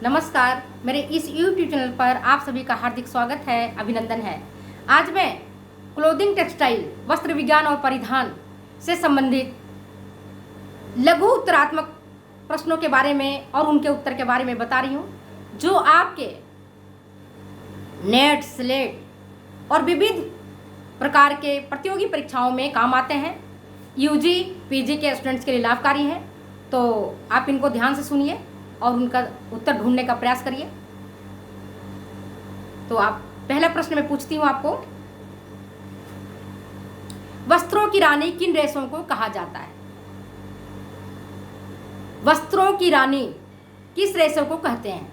नमस्कार, मेरे इस YouTube चैनल पर आप सभी का हार्दिक स्वागत है, अभिनंदन है। आज मैं क्लोथिंग टेक्सटाइल वस्त्र विज्ञान और परिधान से संबंधित लघु उत्तरात्मक प्रश्नों के बारे में और उनके उत्तर के बारे में बता रही हूँ, जो आपके नेट, स्लेट और विविध प्रकार के प्रतियोगी परीक्षाओं में काम आते हैं। यूजी, पीजी के स्टूडेंट्स के लिए लाभकारी हैं, तो आप इनको ध्यान से सुनिए और उनका उत्तर ढूंढने का प्रयास करिए। तो आप पहला प्रश्न मैं पूछती हूं आपको, वस्त्रों की रानी किन रेशों को कहा जाता है? वस्त्रों की रानी किस रेशों को कहते हैं?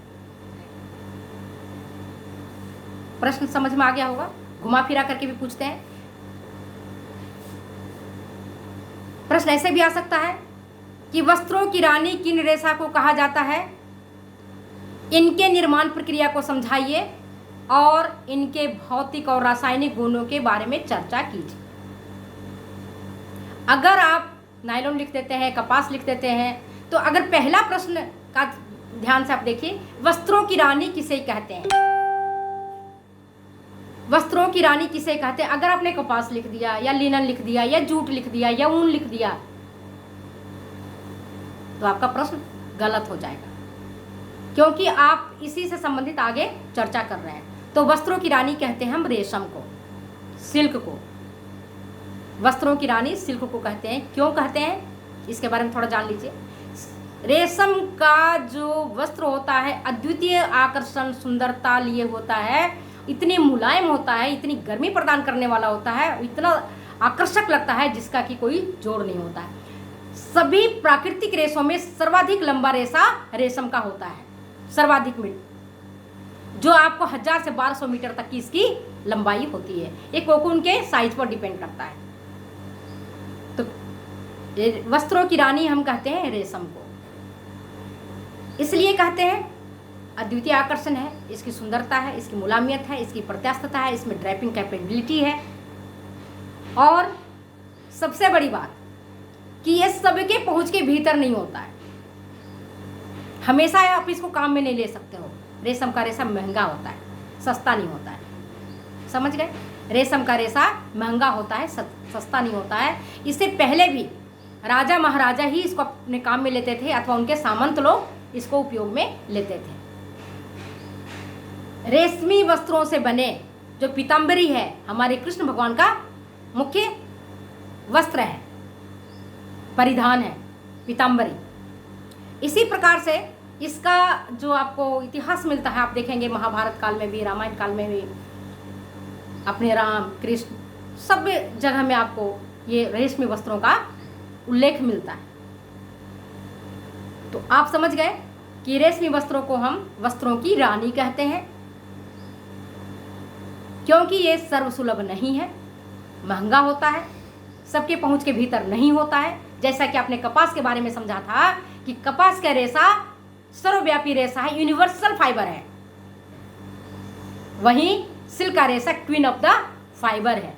प्रश्न समझ में आ गया होगा, घुमा फिरा करके भी पूछते हैं। प्रश्न ऐसे भी आ सकता है कि वस्त्रों की रानी किन रेशा को कहा जाता है, इनके निर्माण प्रक्रिया को समझाइए और इनके भौतिक और रासायनिक गुणों के बारे में चर्चा कीजिए। अगर आप नायलॉन लिख देते हैं, कपास लिख देते हैं, तो अगर पहला प्रश्न का ध्यान से आप देखिए, वस्त्रों की रानी किसे कहते हैं? वस्त्रों की रानी किसे कहते हैं? अगर आपने कपास लिख दिया या लिनन लिख दिया या जूट लिख दिया या ऊन लिख दिया, तो आपका प्रश्न गलत हो जाएगा, क्योंकि आप इसी से संबंधित आगे चर्चा कर रहे हैं। तो वस्त्रों की रानी कहते हैं हम रेशम को, सिल्क को। वस्त्रों की रानी सिल्क को कहते हैं। क्यों कहते हैं, इसके बारे में थोड़ा जान लीजिए। रेशम का जो वस्त्र होता है, अद्वितीय आकर्षण, सुंदरता लिए होता है, इतनी मुलायम होता है, इतनी गर्मी प्रदान करने वाला होता है, इतना आकर्षक लगता है जिसका कि कोई जोड़ नहीं होता है। सभी प्राकृतिक रेशों में सर्वाधिक लंबा रेशा रेशम का होता है, सर्वाधिक मीटर, जो आपको 1000 से 1200 मीटर तक की इसकी लंबाई होती है। ये कोकून के साइज पर डिपेंड करता है। तो वस्त्रों की रानी हम कहते हैं रेशम को, इसलिए कहते हैं अद्वितीय आकर्षण है, इसकी सुंदरता है, इसकी मुलायमियत है, इसकी प्रत्यास्थता है, इसमें ड्रैपिंग कैपेबिलिटी है, और सबसे बड़ी बात कि ये सबके पहुंच के भीतर नहीं होता है। हमेशा आप इसको काम में नहीं ले सकते हो। रेशम का रेशा महंगा होता है, सस्ता नहीं होता है। समझ गए? रेशम का रेशा महंगा होता है, सस्ता नहीं होता है। इससे पहले भी राजा महाराजा ही इसको अपने काम में लेते थे, अथवा उनके सामंत लोग इसको उपयोग में लेते थे। रेशमी वस्त्रों से बने जो पीताम्बरी है, हमारे कृष्ण भगवान का मुख्य वस्त्र है, परिधान है पीताम्बरी। इसी प्रकार से इसका जो आपको इतिहास मिलता है, आप देखेंगे महाभारत काल में भी, रामायण काल में भी, अपने राम कृष्ण सब जगह में आपको ये रेशमी वस्त्रों का उल्लेख मिलता है। तो आप समझ गए कि रेशमी वस्त्रों को हम वस्त्रों की रानी कहते हैं, क्योंकि ये सर्वसुलभ नहीं है, महंगा होता है, सबके पहुंच के भीतर नहीं होता है। जैसा कि आपने कपास के बारे में समझा था कि कपास का रेशा सर्वव्यापी रेशा है, यूनिवर्सल फाइबर है, वहीं सिल्क का रेशा क्वीन ऑफ द फाइबर है।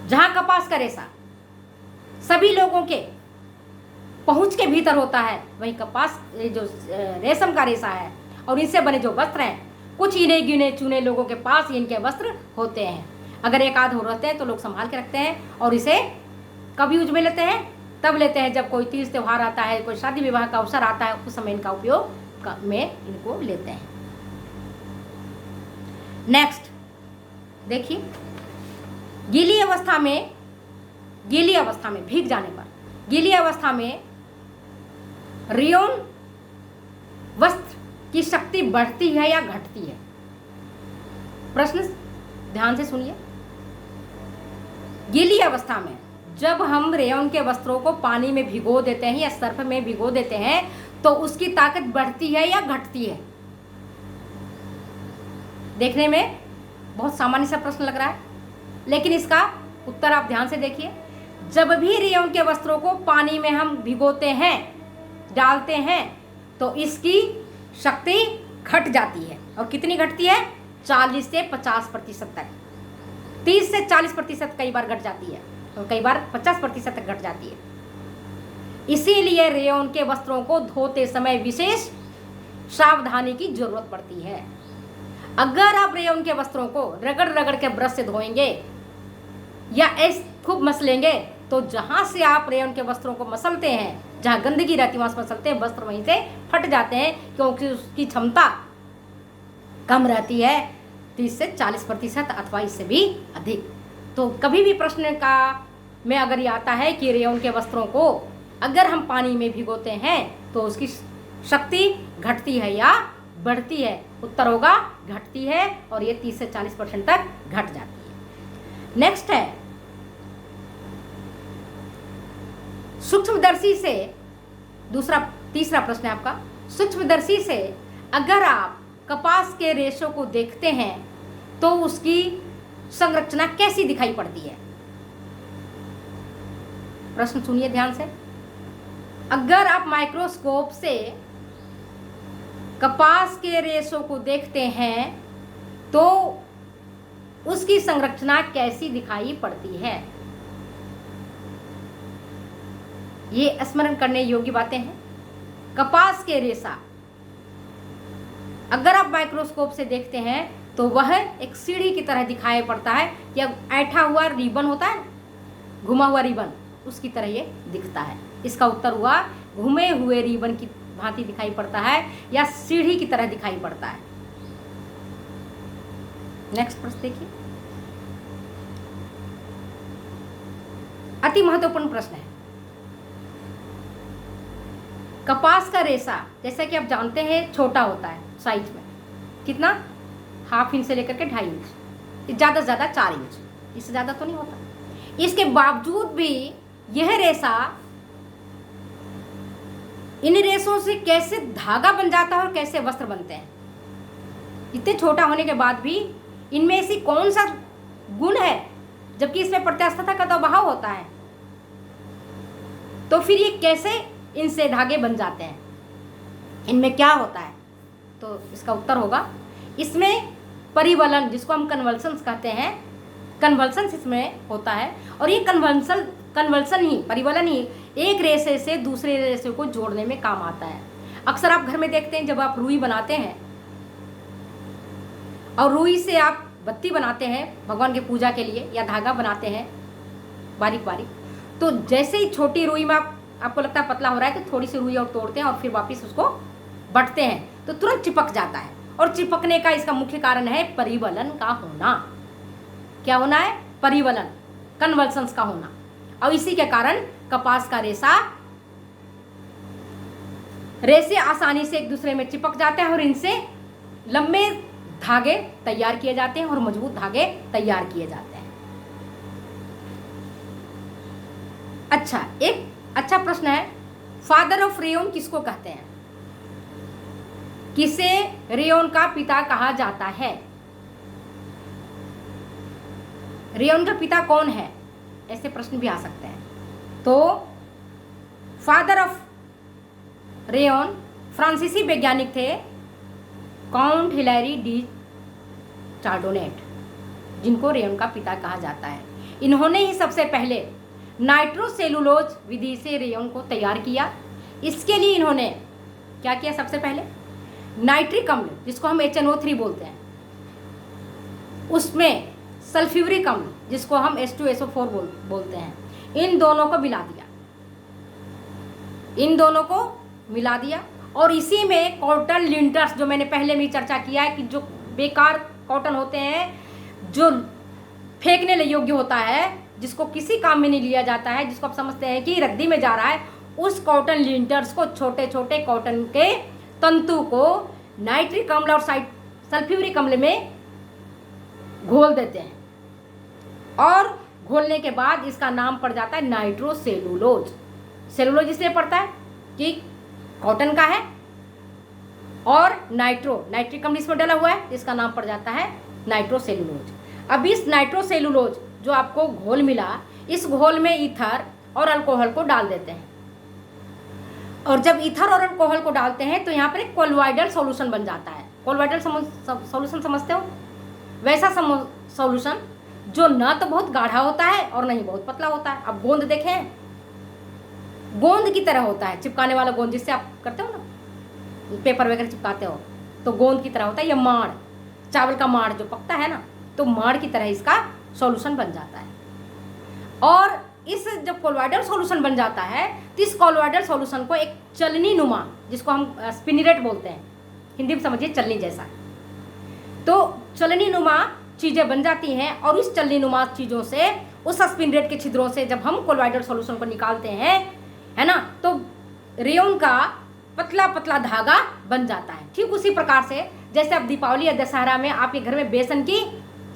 जहां कपास का रेशा सभी लोगों के पहुंच के भीतर होता है, वहीं कपास जो रेशम का रेशा है और इनसे बने जो वस्त्र हैं, कुछ इने गिने चुने लोगों के पास इनके वस्त्र होते हैं। अगर एक आध हो रहते हैं तो लोग संभाल के रखते हैं, और इसे कब यूज में लेते हैं? तब लेते हैं जब कोई तीज त्यौहार आता है, कोई शादी विवाह का अवसर आता है, उस समय इनका उपयोग में इनको लेते हैं। नेक्स्ट देखिए, गीली अवस्था में भीग जाने पर, गीली अवस्था में रेयॉन वस्त्र की शक्ति बढ़ती है या घटती है? प्रश्न ध्यान से सुनिए। गीली अवस्था में जब हम रेयॉन के वस्त्रों को पानी में भिगो देते हैं या सर्फ में भिगो देते हैं, तो उसकी ताकत बढ़ती है या घटती है? देखने में बहुत सामान्य सा प्रश्न लग रहा है, लेकिन इसका उत्तर आप ध्यान से देखिए। जब भी रेयॉन के वस्त्रों को पानी में हम भिगोते हैं, डालते हैं, तो इसकी शक्ति घट जाती है। और कितनी घटती है? 40 से 50% तक, 30 से 40% कई बार घट जाती है, और कई बार 50% तक घट जाती है। इसीलिए रेयॉन के वस्त्रों को धोते समय विशेष सावधानी की जरूरत पड़ती है। अगर आप रेयन के वस्त्रों को रगड़ रगड़ के ब्रश से धोएंगे या ऐसे खूब मसलेंगे तो जहां से आप रेयन के वस्त्रों को मसलते हैं, जहां गंदगी रहती है वहां से मसलते हैं, वस्त्र वहीं से फट जाते हैं, क्योंकि उसकी क्षमता कम रहती है 30 से 40% अथवा इससे भी अधिक। तो कभी भी प्रश्न का में अगर ये आता है कि रेयन के वस्त्रों को अगर हम पानी में भिगोते हैं तो उसकी शक्ति घटती है या बढ़ती है, उत्तर होगा घटती है, और ये 30 से 40% तक घट जाती है। नेक्स्ट है सूक्ष्मदर्शी से, तीसरा प्रश्न है आपका, सूक्ष्मदर्शी से अगर आप कपास के रेशों को देखते हैं तो उसकी संरचना कैसी दिखाई पड़ती है? प्रश्न सुनिए ध्यान से। अगर आप माइक्रोस्कोप से कपास के रेशों को देखते हैं तो उसकी संरचना कैसी दिखाई पड़ती है? ये स्मरण करने योग्य बातें हैं। कपास के रेशा अगर आप माइक्रोस्कोप से देखते हैं तो वह एक सीढ़ी की तरह दिखाई पड़ता है, या ऐठा हुआ रिबन होता है, घुमा हुआ रिबन, उसकी तरह ये दिखता है। इसका उत्तर हुआ घुमे हुए रिबन की भांति दिखाई पड़ता है या सीढ़ी की तरह दिखाई पड़ता है। नेक्स्ट प्रश्न देखिए, अति महत्वपूर्ण प्रश्न है। कपास का रेशा जैसा कि आप जानते हैं छोटा होता है साइज में, कितना, 1/2 इंच से लेकर के 2.5 इंच, ज़्यादा से ज़्यादा 4 इंच, इससे ज़्यादा तो नहीं होता। इसके बावजूद भी यह रेशा, इन रेशों से कैसे धागा बन जाता है और कैसे वस्त्र बनते हैं, इतने छोटा होने के बाद भी इनमें ऐसी कौन सा गुण है, जबकि इसमें प्रत्यास्थता का दबाव होता है, तो फिर ये कैसे इनसे धागे बन जाते हैं, इनमें क्या होता है? तो इसका उत्तर होगा इसमें परिवलन, जिसको हम कन्वल्सन्स कहते हैं, कन्वल्सन्स इसमें होता है। और ये कन्वल्सन ही, परिवलन ही एक रेशे से दूसरे रेशे को जोड़ने में काम आता है। अक्सर आप घर में देखते हैं जब आप रुई बनाते हैं और रुई से आप बत्ती बनाते हैं भगवान की पूजा के लिए, या धागा बनाते हैं बारीक बारीक, तो जैसे ही छोटी रुई में आपको लगता है पतला हो रहा है तो थोड़ी सी रुई और तोड़ते हैं और फिर वापस उसको बटते हैं तो तुरंत चिपक जाता है। और चिपकने का इसका मुख्य कारण है परिवलन का होना। क्या होना है? परिवलन, कन्वल्सन्स का होना। और इसी के कारण कपास का रेशे आसानी से एक दूसरे में चिपक जाते हैं और इनसे लंबे धागे तैयार किए जाते हैं और मजबूत धागे तैयार किए जाते हैं। अच्छा, एक अच्छा प्रश्न है, फादर ऑफ रेयन किसको कहते हैं? किसे रेयन का पिता कहा जाता है? रेयन का पिता कौन है? ऐसे प्रश्न भी आ सकते हैं। तो फादर ऑफ रेयन फ्रांसीसी वैज्ञानिक थे काउंट हिलैरी डी चार्डोनेट, जिनको रेयन का पिता कहा जाता है। इन्होंने ही सबसे पहले नाइट्रोसेलुलोज विधि से रेयन को तैयार किया। इसके लिए इन्होंने क्या किया? सबसे पहले नाइट्रिक अम्ल, जिसको हम HNO3 बोलते हैं, उसमें सल्फ्यूरिक अम्ल, जिसको हम H2SO4 बोलते हैं, इन दोनों को मिला दिया और इसी में कॉटन लिंटर्स, जो मैंने पहले भी चर्चा किया है कि जो बेकार कॉटन होते हैं, जो फेंकने योग्य होता है, जिसको किसी काम में नहीं लिया जाता है, जिसको आप समझते हैं कि रद्दी में जा रहा है, उस कॉटन लिंटर्स को, छोटे छोटे कॉटन के तंतु को नाइट्रिक अम्ल और सल्फ्यूरिक अम्ल में घोल देते हैं और घोलने के बाद इसका नाम पड़ जाता है नाइट्रोसेलुलोज। सेलुलोज इसलिए पड़ता है कि कॉटन का है और नाइट्रिक अम्ल इसमें डला हुआ है, इसका नाम पड़ जाता है नाइट्रोसेलुलोज। अब इस नाइट्रोसेलुलोज जो आपको घोल मिला, इस घोल में ईथर और अल्कोहल को डाल देते हैं और जब ईथर और अल्कोहल को डालते हैं तो यहाँ पर एक कोलोइडल सॉल्यूशन बन जाता है। कोलोइडल सॉल्यूशन समझते हो? वैसा सॉल्यूशन जो ना तो बहुत गाढ़ा होता है और नहीं बहुत पतला होता है। अब गोंद देखें, गोंद की तरह होता है, चिपकाने वाला गोंद जिससे आप करते हो ना, पेपर वगैरह चिपकाते हो तो गोंद की तरह होता है, ये माड़, चावल का माड़ जो पकता है ना, तो माड़ की तरह इसका सॉल्यूशन बन जाता है। और इस जब कोलोइडल सॉल्यूशन बन जाता है तो इस कोलोइडल सॉल्यूशन को एक चलनी नुमा, जिसको हम स्पिनिरेट बोलते हैं, हिंदी में समझिए चलनी जैसा, तो चलनी नुमा चीज़ें बन जाती हैं। और इस चलनी नुमा चीज़ों से, उस स्पिनिरेट के छिद्रों से जब हम कोलोइडल सॉल्यूशन को निकालते हैं, है ना, तो रेयन का पतला पतला धागा बन जाता है। ठीक उसी प्रकार से जैसे अब दीपावली या दशहरा में आपके घर में बेसन की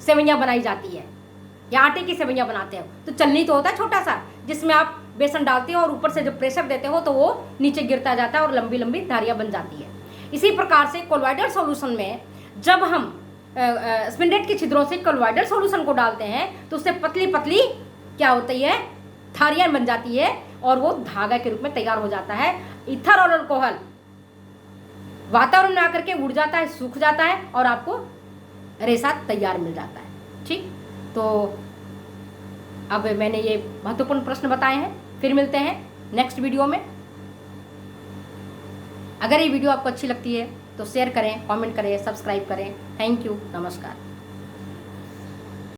सेवइयाँ बनाई जाती है या आटे की सेवइयाँ बनाते हो, तो चलनी तो होता है छोटा सा, जिसमें आप बेसन डालते हो और ऊपर से जब प्रेशर देते हो तो वो नीचे गिरता जाता है और लंबी लंबी धारियाँ बन जाती है। इसी प्रकार से कोलोइडल सॉल्यूशन में जब हम स्पिनिरेट के छिद्रों से कोलोइडल सॉल्यूशन को डालते हैं तो उससे पतली पतली क्या होती है, धारियाँ बन जाती है और वो धागा के रूप में तैयार हो जाता है। ईथर और अल्कोहल वातावरण में आकर के उड़ जाता है, सूख जाता है और आपको रेशा तैयार मिल जाता है। ठीक, तो अब मैंने ये महत्वपूर्ण प्रश्न बताए हैं। फिर मिलते हैं नेक्स्ट वीडियो में। अगर ये वीडियो आपको अच्छी लगती है तो शेयर करें, कमेंट करें, सब्सक्राइब करें। थैंक यू, नमस्कार।